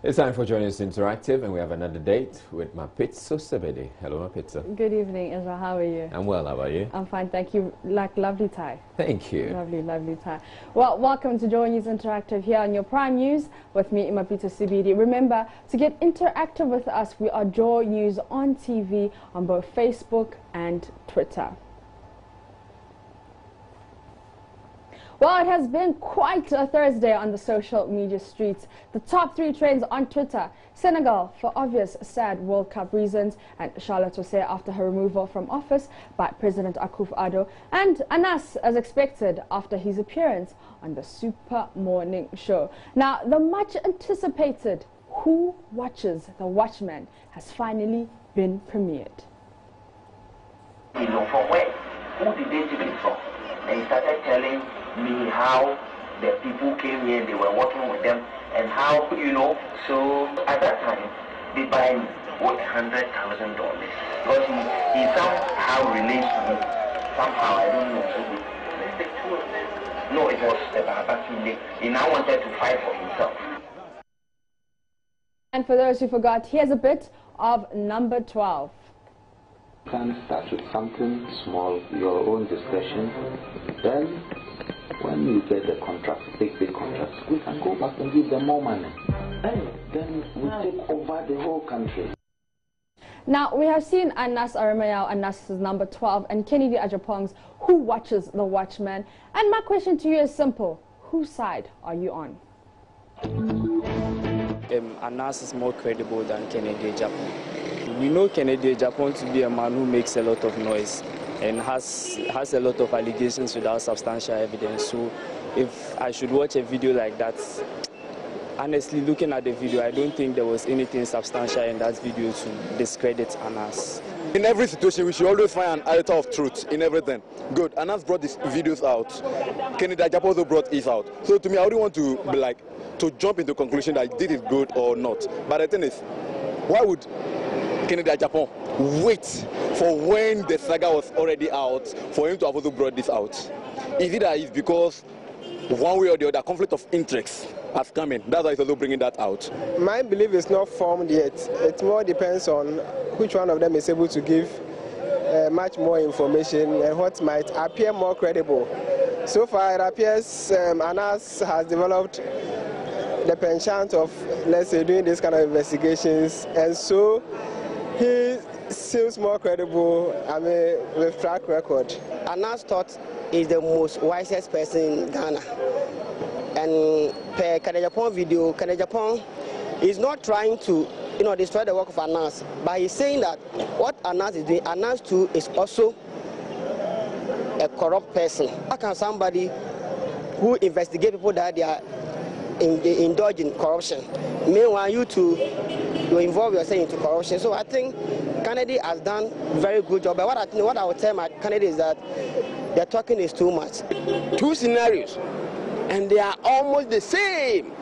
It's time for JoyNews Interactive, and we have another date with Mapitso Sebede. Hello, Mapitso. Good evening, Israel. How are you? I'm well. How about you? I'm fine, thank you. Lovely tie. Thank you. Lovely tie. Well, welcome to JoyNews Interactive here on your Prime News with me, Mapitso Sebede. Remember, to get interactive with us, we are JoyNews on TV on both Facebook and Twitter. Well, it has been quite a Thursday on the social media streets. The top 3 trends on Twitter: Senegal for obvious sad World Cup reasons, and Charlotte Osei after her removal from office by President Akufo-Addo, and Anas as expected after his appearance on the Super Morning Show. Now, the much anticipated Who Watches the Watchman has finally been premiered. You know, from where? Who did they take it from? And he started telling me how the people came here and they were working with them and how, you know, so at that time they buy me with $100,000 because he somehow relates to me. Somehow, I don't know. Let's take 2 of them. No, it was Babakile. He now wanted to fight for himself. And for those who forgot, here's a bit of number 12. You can start with something small, your own discussion. Then, when you get the contracts, big contracts, we can go back and give them more money. And then we take over the whole country. Now, we have seen Anas Aramayao, Anas' number 12, and Kennedy Ajapong's Who Watches the Watchman. And my question to you is simple. Whose side are you on? Anas is more credible than Kennedy Ajapong. We know Kennedy Ajapong to be a man who makes a lot of noise and has a lot of allegations without substantial evidence. So if I should watch a video like that, honestly, looking at the video, I don't think there was anything substantial in that video to discredit Anas. In every situation, we should always find an iota of truth in everything. Good. Anas brought these videos out. Kennedy Ajapong also brought his out. So to me, I wouldn't want to be like, to jump into conclusion that did it good or not. But the thing is, why would Kennedy Ajapong wait for when the saga was already out for him to have also brought this out? Is it that it's because one way or the other conflict of interest has come in? That's why he's also bringing that out. My belief is not formed yet. It more depends on which one of them is able to give much more information and what might appear more credible. So far, it appears Anas has developed the penchant of, let's say, doing this kind of investigations, and so he seems more credible, with track record. Anas thought is the most wisest person in Ghana. And per Kennedy Ajapong video, Kennedy Ajapong is not trying to, destroy the work of Anas, but he's saying that what Anas is doing, Anas too is also a corrupt person. How can somebody who investigates people that they are indulging in corruption, meanwhile you involve yourself into corruption? So I think Kennedy has done a very good job. But what I would tell my Kennedy is that the talking is too much. 2 scenarios, and they are almost the same.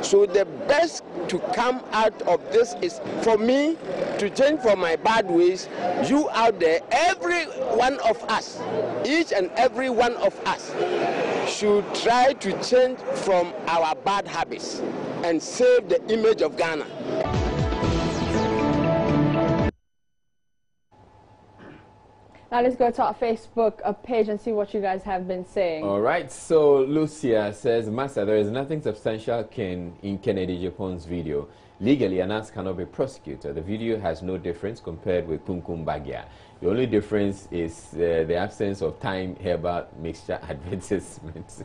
So the best to come out of this is for me to change from my bad ways. You out there, every one of us, each and every one of us should try to change from our bad habits and save the image of Ghana. Now let's go to our Facebook page and see what you guys have been saying. All right, so Lucia says, Master, there is nothing substantial in Kennedy Ajapong's video. Legally, Anas cannot be prosecuted. The video has no difference compared with Kumkum Bagya. The only difference is the absence of time herbal mixture advertisements.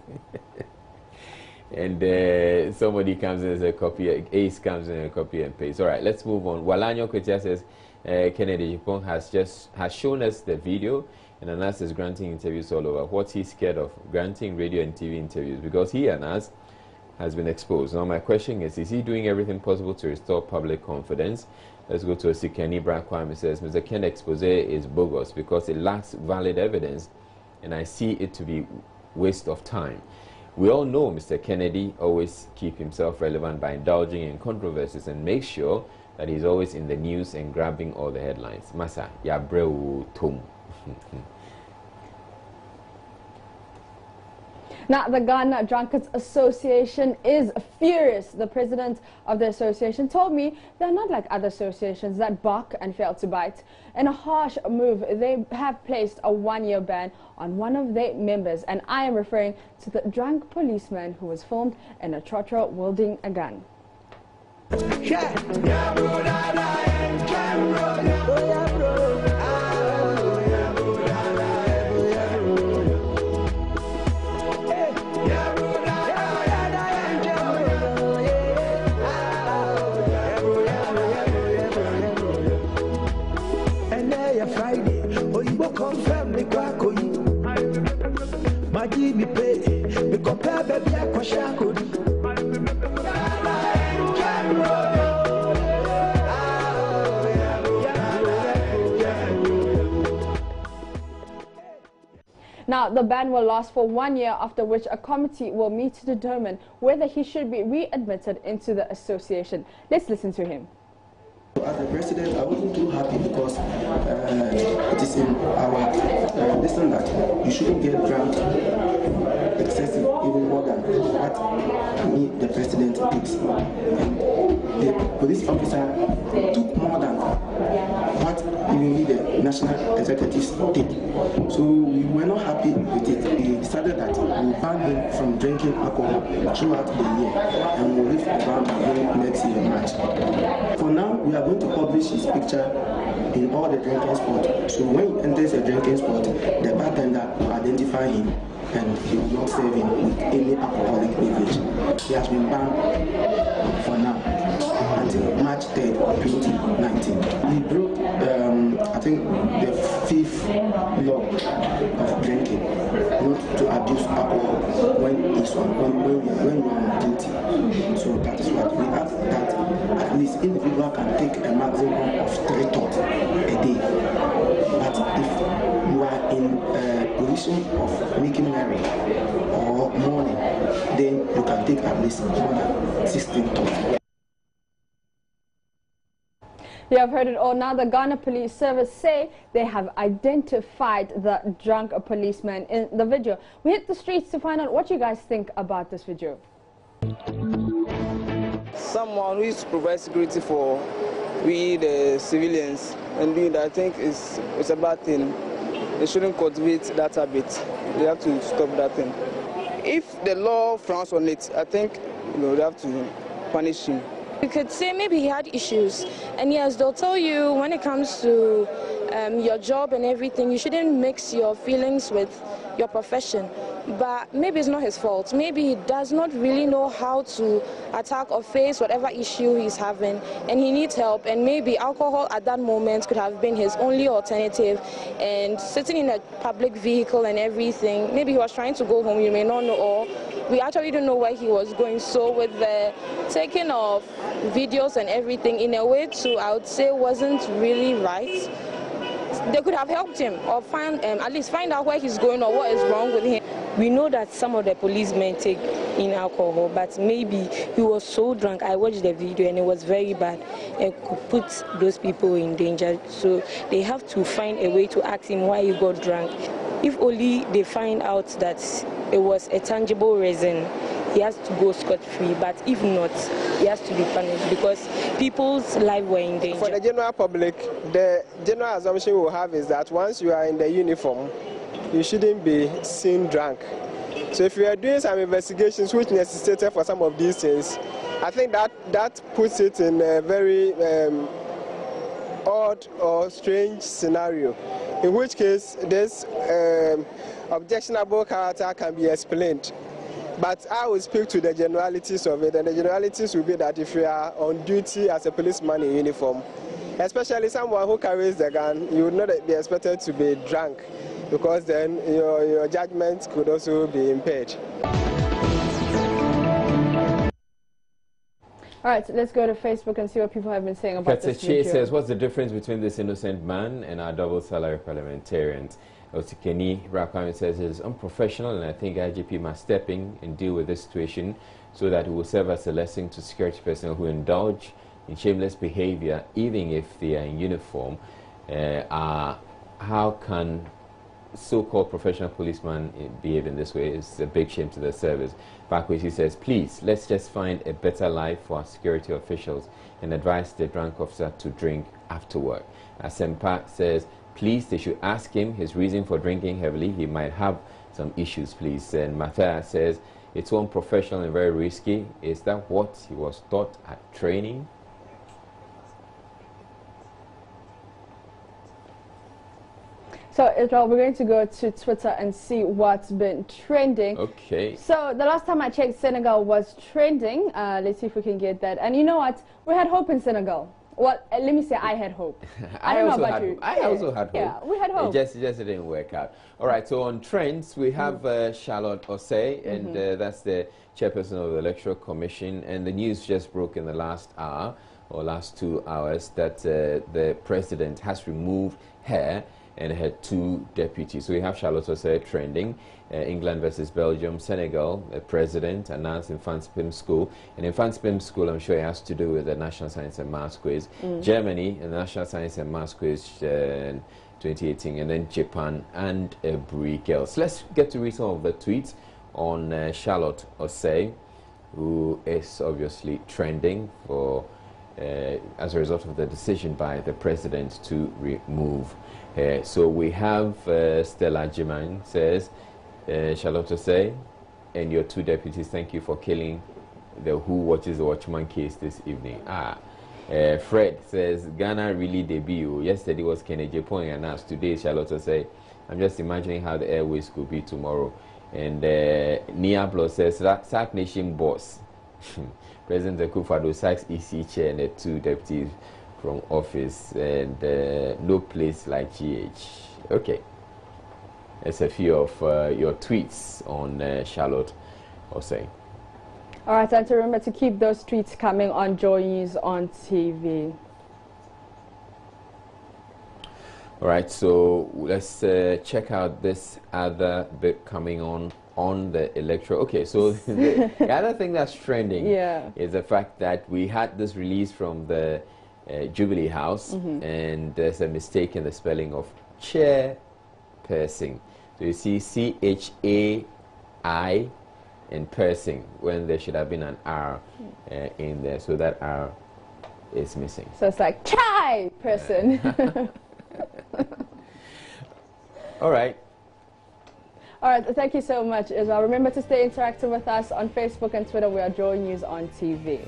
And somebody comes in as a copy, Ace comes in a copy and paste. All right, let's move on. Walanyo Kwetia says, Kennedy Ajapong has shown us the video, and Anas is granting interviews all over. What's he scared of? Granting radio and TV interviews, because he, Anas, has been exposed. Now my question is he doing everything possible to restore public confidence? Let's go to Sikani Brakwam. He says, Mr. Ken's expose is bogus because it lacks valid evidence, and I see it to be waste of time. We all know Mr. Kennedy always keep himself relevant by indulging in controversies and make sure that he's always in the news and grabbing all the headlines. Masa, ya breu tom. Now, the Ghana Drunkards Association is furious. The president of the association told me they're not like other associations that bark and fail to bite. In a harsh move, they have placed a 1-year ban on one of their members, and I am referring to the drunk policeman who was filmed in a trotro wielding a gun. Now, the ban will last for 1 year, after which a committee will meet to determine whether he should be readmitted into the association. Let's listen to him. As the president, I wasn't too happy because it is in our lesson that you shouldn't get drunk excessive, even more than what me, the president, takes. And the police officer took more than what even the national executives take. So we were not happy with it. We decided that we will ban him from drinking alcohol throughout the year, and we'll lift the ban again next year, March. For now, we are going to publish his picture in all the drinking spots. So when he enters a drinking spot, the bartender will identify him and he will not serve him with any alcoholic beverage. He has been banned for now until March 3rd, 2019. He broke, I think, the 5th law of drinking, not to abuse alcohol when you are on duty. So that is what we ask, that at least individual can take a maximum of 3 thoughts a day. But if you are in a position of making merry or mourning, then you can take at least more than 16 thoughts. You have heard it all. Now, the Ghana Police Service say they have identified the drunk policeman in the video. We hit the streets to find out what you guys think about this video. Someone who is to provide security for we, the civilians, and doing that, I think it's a bad thing. They shouldn't cultivate that habit. They have to stop that thing. If the law frowns on it, I think they have to punish him. You could say maybe he had issues, and yes, they'll tell you when it comes to your job and everything, you shouldn't mix your feelings with your profession. But maybe it's not his fault. Maybe he does not really know how to attack or face whatever issue he's having, and he needs help, and maybe alcohol at that moment could have been his only alternative. And sitting in a public vehicle and everything, maybe he was trying to go home, you may not know, or we actually don't know where he was going. So with the taking of videos and everything, in a way too, I would say wasn't really right. They could have helped him, or at least find out where he's going or what is wrong with him. We know that some of the policemen take in alcohol, but maybe he was so drunk. I watched the video and it was very bad. It could put those people in danger. So they have to find a way to ask him why he got drunk. If only they find out that it was a tangible reason, he has to go scot-free. But if not, he has to be punished because people's lives were in danger. For the general public, the general assumption we'll have is that once you are in the uniform, you shouldn't be seen drunk. So if you are doing some investigations which necessitated for some of these things, I think that puts it in a very odd or strange scenario, in which case this objectionable character can be explained. But I will speak to the generalities of it, and the generalities will be that if you are on duty as a policeman in uniform, especially someone who carries the gun, you would not be expected to be drunk, because then your judgment could also be impaired. All right, so let's go to Facebook and see what people have been saying about this video. Katseche says, what's the difference between this innocent man and our double salary parliamentarians? Otikeni Rakwame says it is unprofessional, and I think IGP must step in and deal with this situation so that it will serve as a lesson to security personnel who indulge in shameless behavior, even if they are in uniform. How can so-called professional policeman behave in this way is a big shame to the service. Backwards, he says, please, let's just find a better life for our security officials and advise the drunk officer to drink after work. Asempa says, please, they should ask him his reason for drinking heavily. He might have some issues, please. And Matthias says, it's unprofessional and very risky. Is that what he was taught at training? So, Israel, we're going to go to Twitter and see what's been trending. Okay. So, the last time I checked, Senegal was trending. Let's see if we can get that. And you know what? We had hope in Senegal. Well, let me say I had hope. I don't know about you. I also had hope. Yeah, we had hope. It just didn't work out. All right, so on trends, we have Charlotte Osei, and that's the chairperson of the Electoral Commission. And the news just broke in the last hour, or last 2 hours, that the president has removed her and her 2 deputies. So we have Charlotte Osei trending. England versus Belgium, Senegal, the president announced in Fanspim School. And in Fanspim School, I'm sure it has to do with the National Science and Maths Quiz. Germany, the National Science and Maths Quiz 2018. And then Japan and Brussels. Let's get to read some of the tweets on Charlotte Osei, who is obviously trending for as a result of the decision by the president to remove her. So we have Stella Jiman says, Charlotte Osei and your 2 deputies, thank you for killing the Who Watches the Watchman case this evening. Fred says, Ghana really debut. Yesterday was Kennedy Japan announced. Today, Charlotte Osei. I'm just imagining how the airways could be tomorrow. And Niablo says, Sack Nation boss. President Akufo-Addo sacks EC chair and the 2 deputies from office, and no place like GH. Okay. That's a few of your tweets on Charlotte Osei. All right, and to remember to keep those tweets coming on Joy News on TV. All right, so let's check out this other bit coming on the electoral. Okay, so the other thing that's trending is the fact that we had this release from the Jubilee House, and there's a mistake in the spelling of chairperson. So you see C-H-A-I in person when there should have been an R in there. So that R is missing. So it's like chai person. All right. All right, thank you so much, Israel. Remember to stay interactive with us on Facebook and Twitter. We are Joy News on TV.